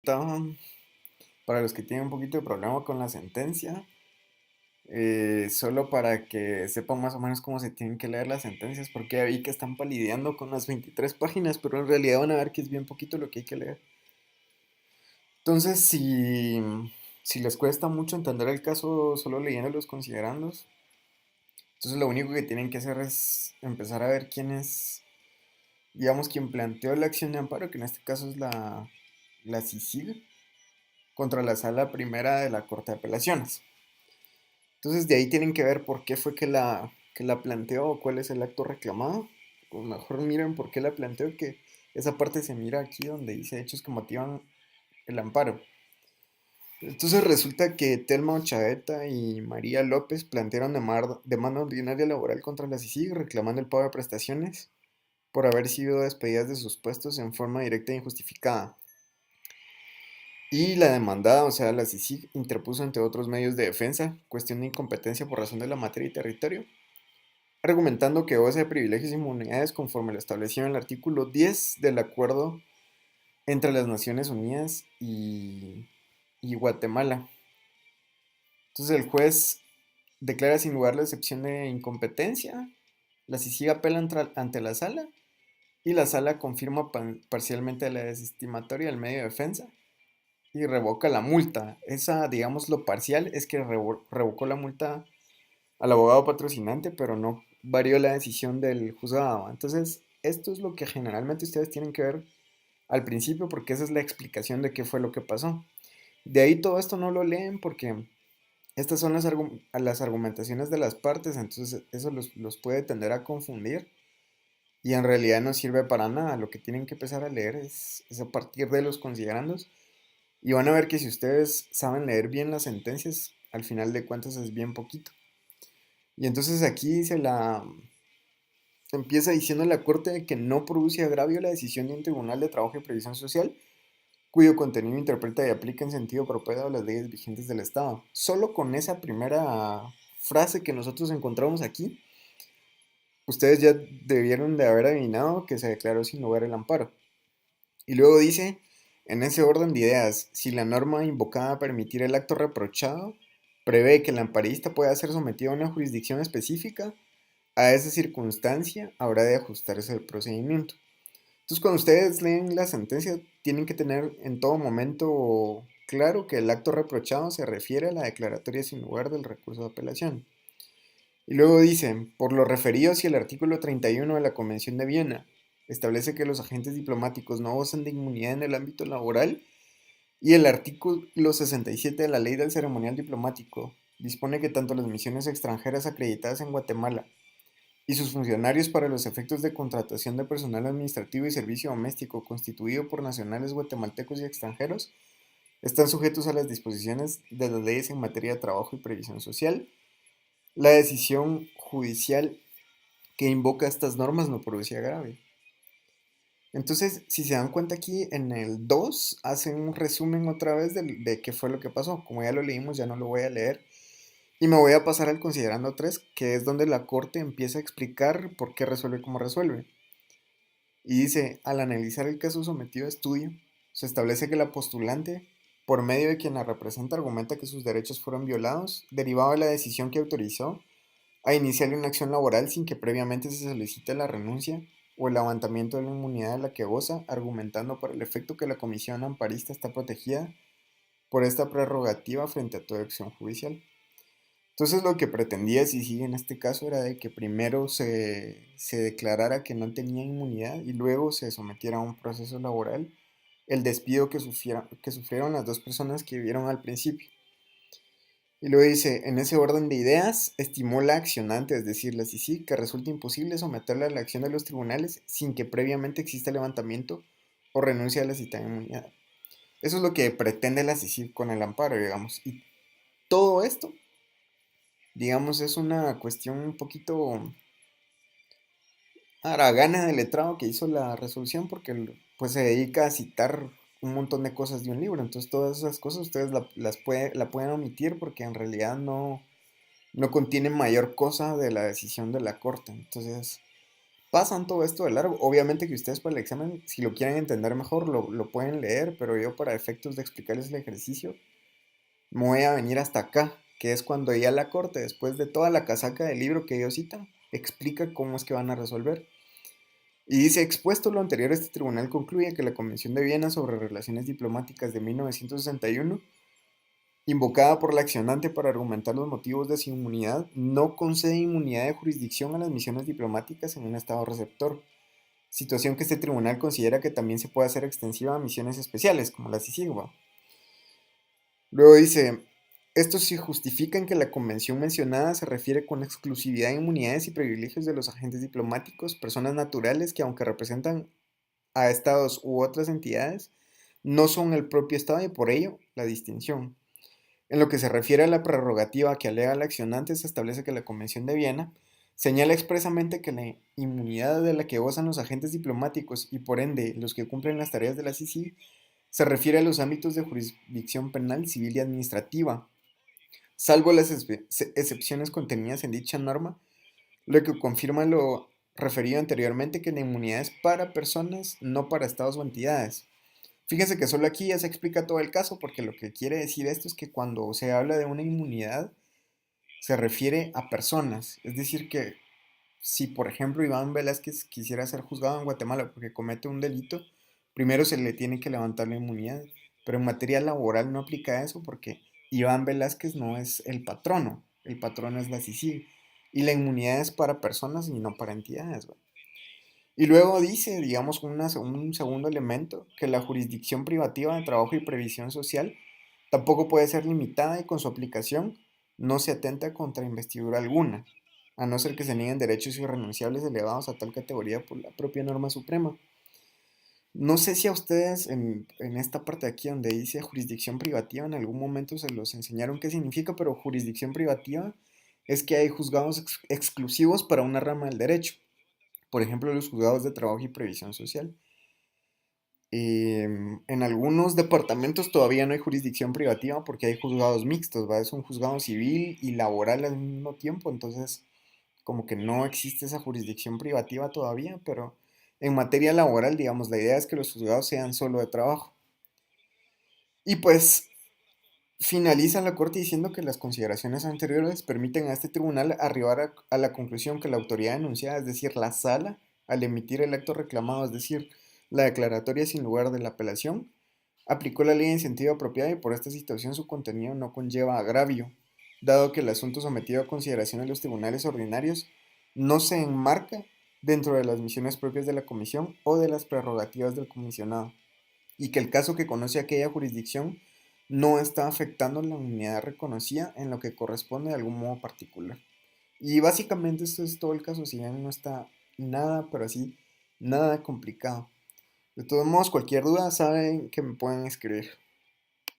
Entonces, para los que tienen un poquito de problema con la sentencia, solo para que sepan más o menos cómo se tienen que leer las sentencias, porque ya vi que están palideando con las 23 páginas, pero en realidad van a ver que es bien poquito lo que hay que leer. Entonces, si les cuesta mucho entender el caso solo leyendo los considerandos, entonces lo único que tienen que hacer es empezar a ver quién es, digamos, quien planteó la acción de amparo, que en este caso es la CICIG, contra la Sala Primera de la Corte de Apelaciones. Entonces de ahí tienen que ver por qué fue que la planteó o cuál es el acto reclamado. O mejor miren por qué la planteó, que esa parte se mira aquí donde dice hechos que motivan el amparo. Entonces resulta que Telma Ochaeta y María López plantearon demanda ordinaria laboral contra la CICIG reclamando el pago de prestaciones por haber sido despedidas de sus puestos en forma directa e injustificada. Y la demandada, o sea, la CICIG, interpuso ante otros medios de defensa cuestión de incompetencia por razón de la materia y territorio, argumentando que goza de privilegios e inmunidades conforme lo establecido en el artículo 10 del acuerdo entre las Naciones Unidas y Guatemala. Entonces el juez declara sin lugar la excepción de incompetencia, la CICIG apela ante la sala y la sala confirma parcialmente la desestimatoria del medio de defensa y revoca la multa. Esa, digamos, lo parcial es que revocó la multa al abogado patrocinante, pero no varió la decisión del juzgado. Entonces, esto es lo que generalmente ustedes tienen que ver al principio, porque esa es la explicación de qué fue lo que pasó. De ahí todo esto no lo leen porque estas son las argumentaciones de las partes, entonces eso los puede tender a confundir y en realidad no sirve para nada. Lo que tienen que empezar a leer es a partir de los considerandos y van a ver que si ustedes saben leer bien las sentencias, al final de cuentas es bien poquito. Y entonces aquí empieza diciendo la Corte de que no produce agravio la decisión de un Tribunal de Trabajo y Previsión Social, cuyo contenido interpreta y aplica en sentido propio a las leyes vigentes del Estado. Solo con esa primera frase que nosotros encontramos aquí, ustedes ya debieron de haber adivinado que se declaró sin lugar el amparo. Y luego dice, en ese orden de ideas, si la norma invocada a permitir el acto reprochado prevé que el amparista pueda ser sometido a una jurisdicción específica, a esa circunstancia habrá de ajustarse el procedimiento. Entonces, cuando ustedes leen la sentencia, tienen que tener en todo momento claro que el acto reprochado se refiere a la declaratoria sin lugar del recurso de apelación. Y luego dicen, por lo referido si el artículo 31 de la Convención de Viena establece que los agentes diplomáticos no gozan de inmunidad en el ámbito laboral y el artículo 67 de la Ley del Ceremonial Diplomático dispone que tanto las misiones extranjeras acreditadas en Guatemala y sus funcionarios para los efectos de contratación de personal administrativo y servicio doméstico constituido por nacionales guatemaltecos y extranjeros están sujetos a las disposiciones de las leyes en materia de trabajo y previsión social. La decisión judicial que invoca estas normas no produce agravio. Entonces, si se dan cuenta aquí en el 2 hacen un resumen otra vez de qué fue lo que pasó. Como ya lo leímos, ya no lo voy a leer. Y me voy a pasar al considerando 3, que es donde la corte empieza a explicar por qué resuelve como resuelve. Y dice, al analizar el caso sometido a estudio, se establece que la postulante, por medio de quien la representa, argumenta que sus derechos fueron violados, derivado de la decisión que autorizó a iniciar una acción laboral sin que previamente se solicite la renuncia o el levantamiento de la inmunidad de la que goza, argumentando por el efecto que la comisión amparista está protegida por esta prerrogativa frente a toda acción judicial. Entonces lo que pretendía Sisi en este caso era de que primero se declarara que no tenía inmunidad y luego se sometiera a un proceso laboral el despido que sufrieron las dos personas que vivieron al principio. Y luego dice, en ese orden de ideas, estimó la accionante, es decir, la CICIG, que resulta imposible someterla a la acción de los tribunales sin que previamente exista levantamiento o renuncia a la citada inmunidad. Eso es lo que pretende la CICIG con el amparo, digamos. Y todo esto, digamos, es una cuestión un poquito haragana del letrado que hizo la resolución porque pues se dedica a citar un montón de cosas de un libro. Entonces todas esas cosas ustedes la pueden omitir porque en realidad no contiene mayor cosa de la decisión de la corte. Entonces, pasan todo esto de largo. Obviamente que ustedes para el examen, si lo quieren entender mejor, lo pueden leer, pero yo para efectos de explicarles el ejercicio, me voy a venir hasta acá, que es cuando ya la corte, después de toda la casaca del libro que ellos citan, explica cómo es que van a resolver. Y dice, expuesto lo anterior, este tribunal concluye que la Convención de Viena sobre Relaciones Diplomáticas de 1961, invocada por la accionante para argumentar los motivos de su inmunidad, no concede inmunidad de jurisdicción a las misiones diplomáticas en un estado receptor, situación que este tribunal considera que también se puede hacer extensiva a misiones especiales, como la CICIGUA. Luego dice, esto se justifica en que la convención mencionada se refiere con exclusividad a inmunidades y privilegios de los agentes diplomáticos, personas naturales que aunque representan a estados u otras entidades, no son el propio estado y por ello la distinción. En lo que se refiere a la prerrogativa que alega el accionante, se establece que la Convención de Viena señala expresamente que la inmunidad de la que gozan los agentes diplomáticos y por ende los que cumplen las tareas de la CICIG se refiere a los ámbitos de jurisdicción penal, civil y administrativa, salvo las excepciones contenidas en dicha norma, lo que confirma lo referido anteriormente que la inmunidad es para personas, no para estados o entidades. Fíjense que solo aquí ya se explica todo el caso, porque lo que quiere decir esto es que cuando se habla de una inmunidad, se refiere a personas. Es decir, que si por ejemplo Iván Velázquez quisiera ser juzgado en Guatemala porque comete un delito, primero se le tiene que levantar la inmunidad. Pero en materia laboral no aplica eso porque Iván Velázquez no es el patrono es la CICIG. Y la inmunidad es para personas y no para entidades, güey. Y luego dice, digamos, un segundo elemento, que la jurisdicción privativa de trabajo y previsión social tampoco puede ser limitada y con su aplicación no se atenta contra investidura alguna, a no ser que se nieguen derechos irrenunciables elevados a tal categoría por la propia norma suprema. No sé si a ustedes en esta parte de aquí donde dice jurisdicción privativa en algún momento se los enseñaron qué significa, pero jurisdicción privativa es que hay juzgados exclusivos para una rama del derecho, por ejemplo los juzgados de trabajo y previsión social. En algunos departamentos todavía no hay jurisdicción privativa porque hay juzgados mixtos, ¿va? Es un juzgado civil y laboral al mismo tiempo, entonces como que no existe esa jurisdicción privativa todavía, pero en materia laboral, digamos, la idea es que los juzgados sean solo de trabajo. Y pues finaliza la Corte diciendo que las consideraciones anteriores permiten a este tribunal arribar a la conclusión que la autoridad denunciada, es decir, la sala, al emitir el acto reclamado, es decir, la declaratoria sin lugar de la apelación, aplicó la ley en sentido apropiado y por esta situación su contenido no conlleva agravio, dado que el asunto sometido a consideración de los tribunales ordinarios no se enmarca dentro de las misiones propias de la comisión o de las prerrogativas del comisionado y que el caso que conoce aquella jurisdicción no está afectando la unidad reconocida en lo que corresponde de algún modo particular. Y básicamente esto es todo el caso, si bien no está nada, pero así, nada complicado. De todos modos, cualquier duda saben que me pueden escribir.